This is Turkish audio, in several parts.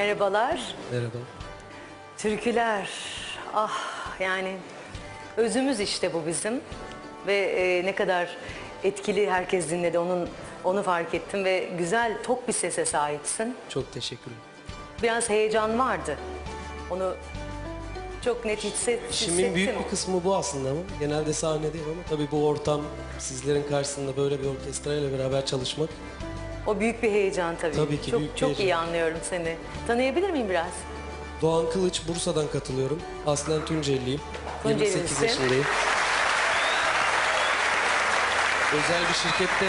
Merhabalar. Merhaba. Türküler. Ah yani özümüz işte bu bizim. Ve ne kadar etkili herkes dinledi onu fark ettim ve güzel tok bir sese sahipsin. Çok teşekkürler. Biraz heyecan vardı. Onu çok net İşimin büyük hissettim. bir kısmı bu aslında ama genelde sahnedeyim ama tabii bu ortam, sizlerin karşısında böyle bir orkestrayla beraber çalışmak O büyük bir heyecan tabii. Tabii ki çok, büyük bir çok heyecan. iyi anlıyorum seni. Tanıyabilir miyim biraz? Doğan Kılıç, Bursa'dan katılıyorum. Aslen Tuncelliyim. 28 Tuncelisin. yaşındayım. Özel bir şirkette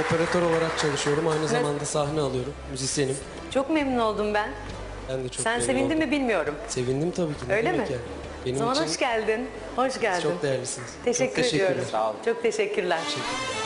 operatör olarak çalışıyorum. Aynı zamanda sahne alıyorum. Müzisyenim. Çok memnun oldum ben. Ben de çok Sen memnun sevindin oldum. mi bilmiyorum. Sevindim tabii ki. Ne Öyle mi? demek yani? Benim O zaman için hoş geldin. Hoş geldin. çok değerlisiniz. Teşekkür çok teşekkürler. ediyorum. Çok teşekkürler. Teşekkürler.